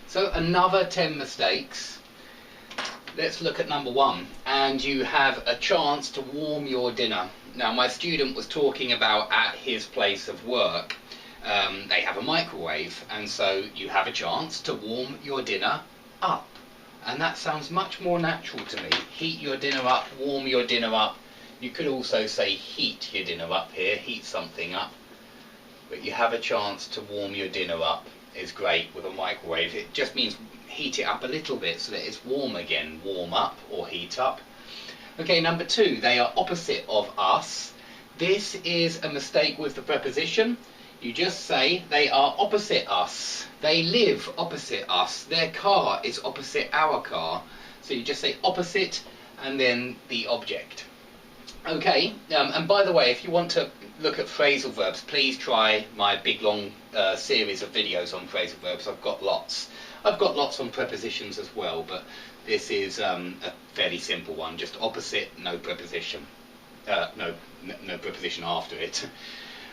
So another 10 mistakes. Let's look at number 1. And you have a chance to warm your dinner. Now, my student was talking about at his place of work, they have a microwave, and so you have a chance to warm your dinner up. And that sounds much more natural to me. Heat your dinner up, warm your dinner up. You could also say heat your dinner up here, heat something up. But you have a chance to warm your dinner up is great with a microwave. It just means heat it up a little bit so that it's warm again. Warm up or heat up. Okay, number 2, they are opposite of us. This is a mistake with the preposition. You just say they are opposite us. They live opposite us. Their car is opposite our car. So you just say opposite and then the object. Okay, and by the way, if you want to look at phrasal verbs, please try my big long series of videos on phrasal verbs. I've got lots. I've got lots on prepositions as well, but this is a fairly simple one. Just opposite, no preposition. No preposition after it.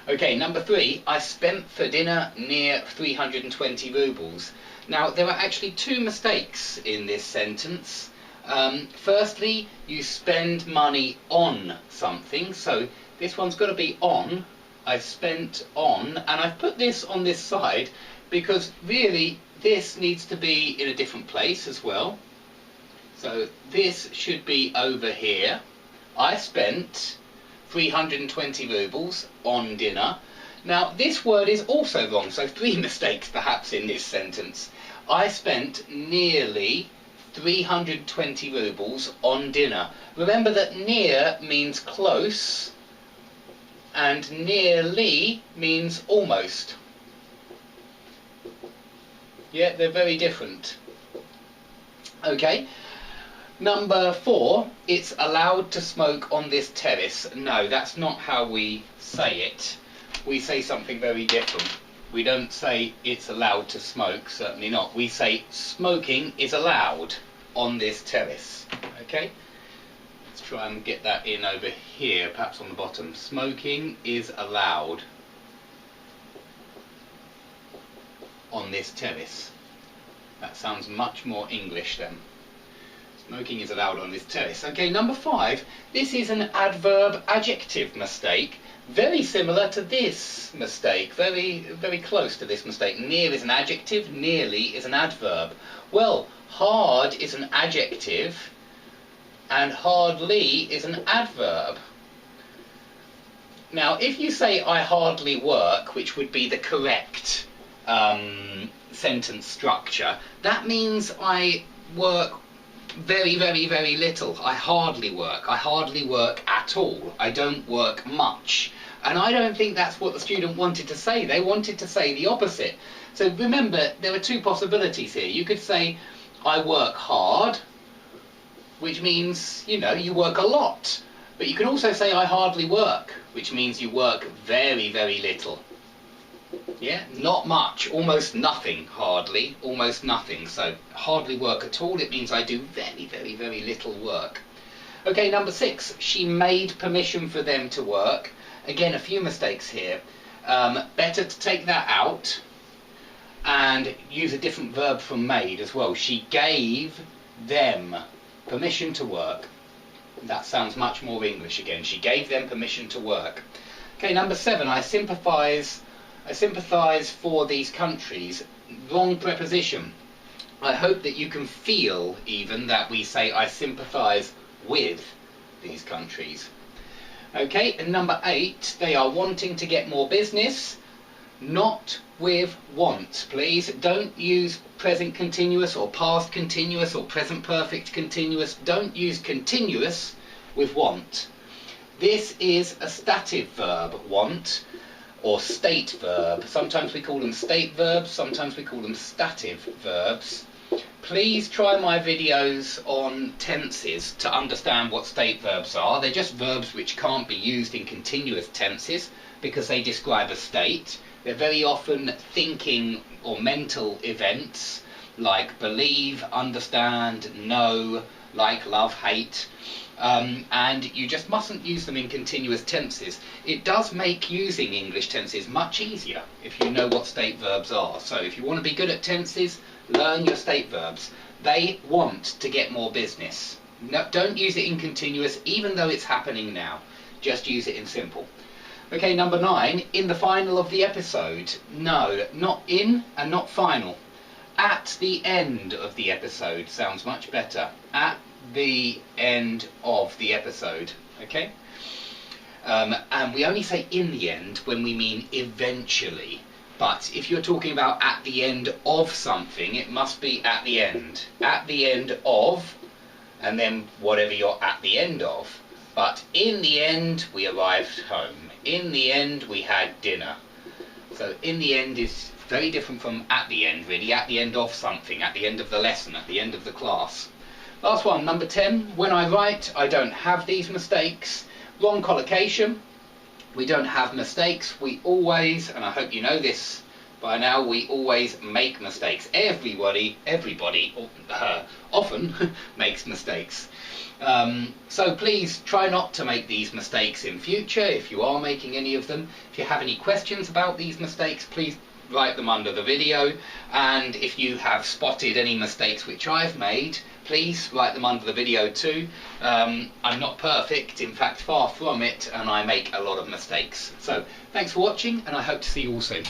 Okay, number 3, I spent for dinner near 320 rubles. Now, there are actually 2 mistakes in this sentence. Firstly, you spend money on something, so this one's got to be on. I've spent on, and I've put this on this side because really this needs to be in a different place as well. So this should be over here. I spent 320 rubles on dinner. Now this word is also wrong, so 3 mistakes perhaps in this sentence. I spent nearly 320 rubles on dinner. Remember that near means close and nearly means almost. Yeah, they're very different. Okay. Number 4, it's allowed to smoke on this terrace. No, that's not how we say it. We say something very different. We don't say it's allowed to smoke, certainly not. We say smoking is allowed on this terrace. Okay? Let's try and get that in over here, perhaps on the bottom. Smoking is allowed on this terrace. That sounds much more English then. Smoking is allowed on this terrace. Okay, number 5. This is an adverb adjective mistake. Very similar to this mistake. Very close to this mistake. Near is an adjective. Nearly is an adverb. Well, hard is an adjective. And hardly is an adverb. Now, if you say I hardly work, which would be the correct sentence structure, that means I work very little. I hardly work. I hardly work at all. I don't work much. And I don't think that's what the student wanted to say. They wanted to say the opposite. So remember, there are 2 possibilities here. You could say, I work hard, which means, you know, you work a lot. But you can also say, I hardly work, which means you work very little. Yeah, not much, almost nothing, hardly, almost nothing. So hardly work at all, it means I do very little work. Okay, number 6, she made permission for them to work. Again, a few mistakes here. Better to take that out and use a different verb from made as well. She gave them permission to work. That sounds much more English again. She gave them permission to work. Okay, number 7, I sympathise for these countries. Wrong preposition. I hope that you can feel even that we say I sympathise with these countries. Okay, and number 8, they are wanting to get more business. Not with want, please. Don't use present continuous or past continuous or present perfect continuous. Don't use continuous with want. This is a stative verb, want, or state verb. Sometimes we call them state verbs, sometimes we call them stative verbs. Please try my videos on tenses to understand what state verbs are. They're just verbs which can't be used in continuous tenses because they describe a state. They're very often thinking or mental events like believe, understand, know, like, love, hate. And you just mustn't use them in continuous tenses. It does make using English tenses much easier if you know what state verbs are. So if you want to be good at tenses, Learn your state verbs. They want to get more business. No, don't use it in continuous, even though it's happening now. Just use it in simple. Okay, number 9, in the final of the episode. No, not in and not final. At the end of the episode sounds much better. At the end of the episode. Okay? And we only say in the end when we mean eventually. But if you're talking about at the end of something, it must be at the end. At the end of, and then whatever you're at the end of. But in the end, we arrived home. In the end, we had dinner. So in the end is very different from at the end, really. At the end of something, at the end of the lesson, at the end of the class. Last one, number 10. When I write, I don't have these mistakes. Wrong collocation. We don't have mistakes. We always, and I hope you know this by now, we always make mistakes. Everybody often makes mistakes. So please try not to make these mistakes in future if you are making any of them. If you have any questions about these mistakes, please write them under the video, and if you have spotted any mistakes which I've made, please write them under the video too. I'm not perfect, in fact far from it, and I make a lot of mistakes. So thanks for watching, and I hope to see you all soon.